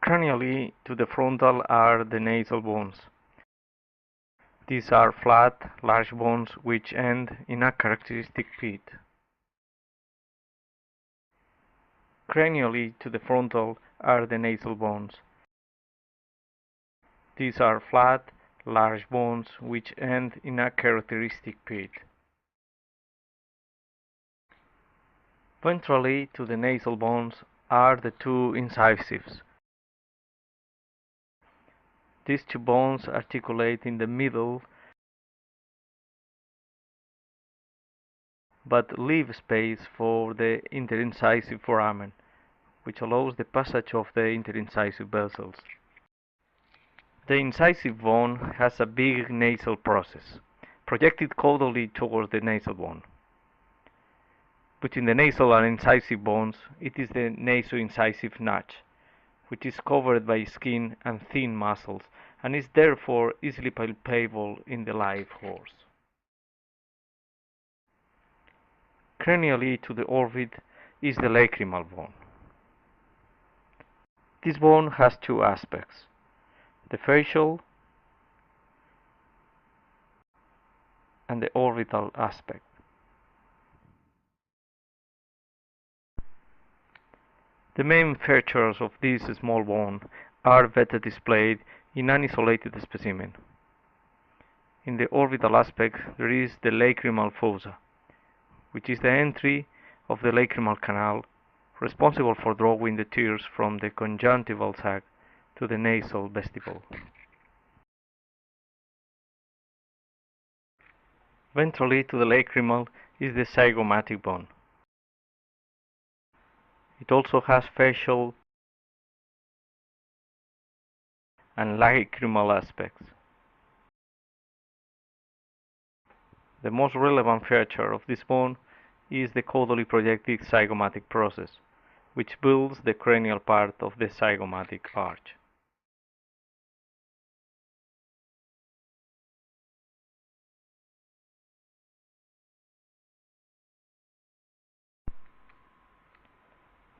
Cranially to the frontal are the nasal bones. These are flat, large bones which end in a characteristic pit. Cranially to the frontal are the nasal bones. These are flat, large bones which end in a characteristic pit. Ventrally to the nasal bones are the two incisives. These two bones articulate in the middle but leave space for the interincisive foramen, which allows the passage of the interincisive vessels. The incisive bone has a big nasal process, projected caudally towards the nasal bone. Between the nasal and incisive bones, it is the naso-incisive notch, which is covered by skin and thin muscles, and is therefore easily palpable in the live horse. Cranially to the orbit is the lacrimal bone. This bone has two aspects, the facial and the orbital aspect. The main features of this small bone are better displayed in an isolated specimen. In the orbital aspect there is the lacrimal fossa, which is the entry of the lacrimal canal, responsible for drawing the tears from the conjunctival sac to the nasal vestibule. Ventrally to the lacrimal is the zygomatic bone. It also has facial and lacrimal aspects. The most relevant feature of this bone is the caudally projected zygomatic process, which builds the cranial part of the zygomatic arch.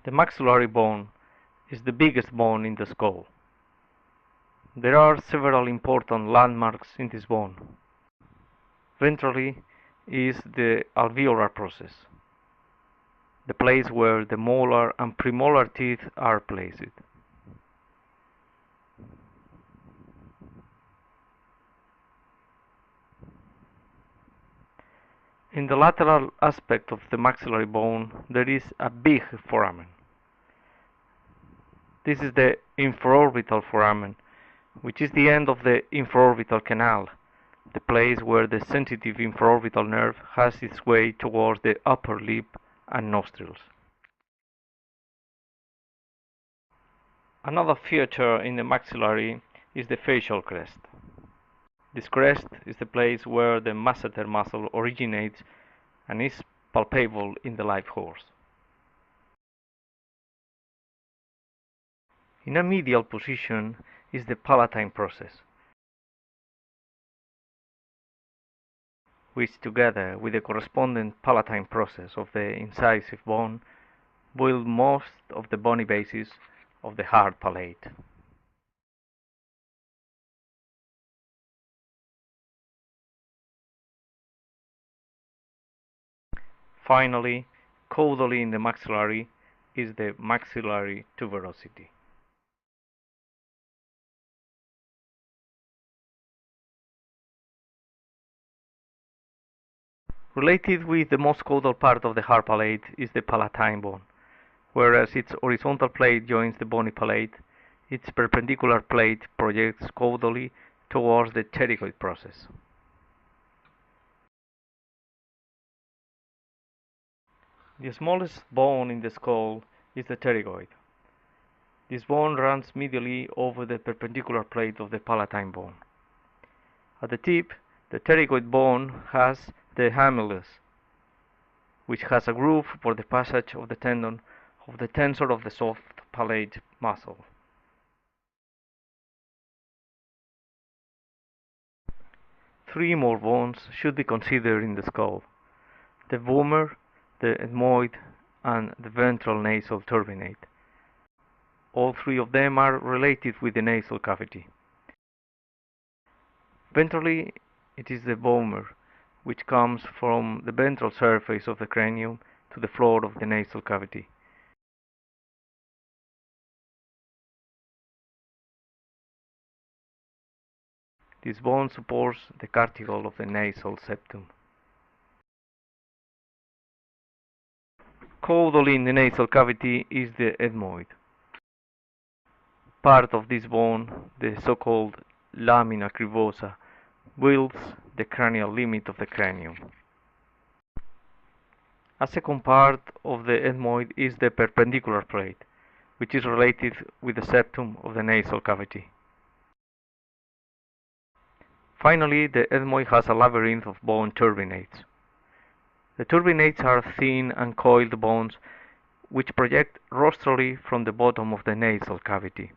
The maxillary bone is the biggest bone in the skull. There are several important landmarks in this bone. Ventrally is the alveolar process, the place where the molar and premolar teeth are placed. In the lateral aspect of the maxillary bone there is a big foramen. This is the infraorbital foramen, which is the end of the infraorbital canal, the place where the sensitive infraorbital nerve has its way towards the upper lip and nostrils. Another feature in the maxillary is the facial crest. This crest is the place where the masseter muscle originates and is palpable in the live horse. In a medial position is the palatine process, which together with the corresponding palatine process of the incisive bone build most of the bony basis of the hard palate. Finally, caudally in the maxillary is the maxillary tuberosity. Related with the most caudal part of the hard palate is the palatine bone. Whereas its horizontal plate joins the bony palate, its perpendicular plate projects caudally towards the pterygoid process. The smallest bone in the skull is the pterygoid. This bone runs medially over the perpendicular plate of the palatine bone. At the tip, the pterygoid bone has the hamulus, which has a groove for the passage of the tendon of the tensor of the soft palate muscle. Three more bones should be considered in the skull: the vomer, the ethmoid, and the ventral nasal turbinate. all three of them are related with the nasal cavity. Ventrally, it is the vomer, which comes from the ventral surface of the cranium to the floor of the nasal cavity. This bone supports the cartilae of the nasal septum. Caudal in the nasal cavity is the ethmoid. Part of this bone, the so-called lamina cribosa, wields the cranial limit of the cranium. A second part of the ethmoid is the perpendicular plate, which is related with the septum of the nasal cavity. Finally, the ethmoid has a labyrinth of bone turbinates. The turbinates are thin and coiled bones which project rostrally from the bottom of the nasal cavity.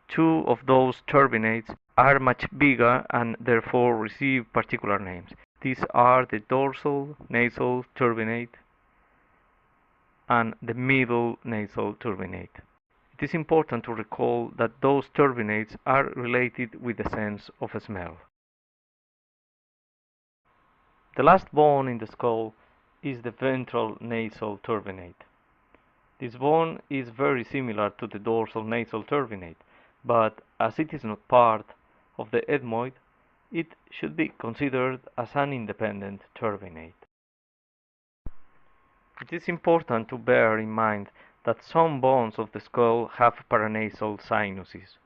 Two of those turbinates are much bigger and therefore receive particular names. These are the dorsal nasal turbinate and the middle nasal turbinate. It is important to recall that those turbinates are related with the sense of smell. The last bone in the skull is the ventral nasal turbinate. This bone is very similar to the dorsal nasal turbinate, but as it is not part of the ethmoid, it should be considered as an independent turbinate. It is important to bear in mind that some bones of the skull have paranasal sinuses.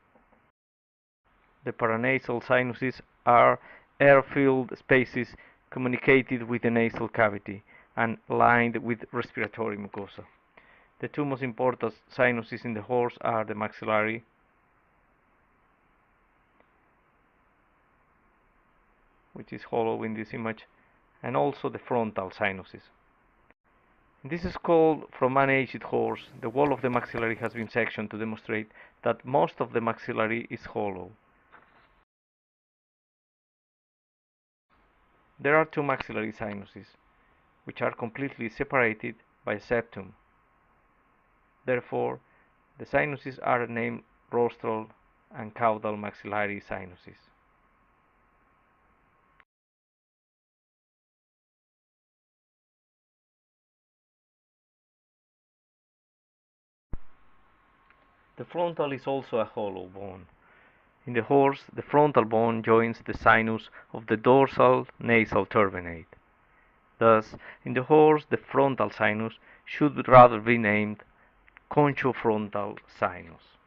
The paranasal sinuses are air-filled spaces communicated with the nasal cavity and lined with respiratory mucosa. The two most important sinuses in the horse are the maxillary which is hollow in this image, and also the frontal sinuses. In this skull from an aged horse, the wall of the maxillary has been sectioned to demonstrate that most of the maxillary is hollow. There are two maxillary sinuses, which are completely separated by a septum. Therefore, the sinuses are named rostral and caudal maxillary sinuses. The frontal is also a hollow bone. In the horse, the frontal bone joins the sinus of the dorsal nasal turbinate. Thus, in the horse, the frontal sinus should rather be named conchofrontal sinus.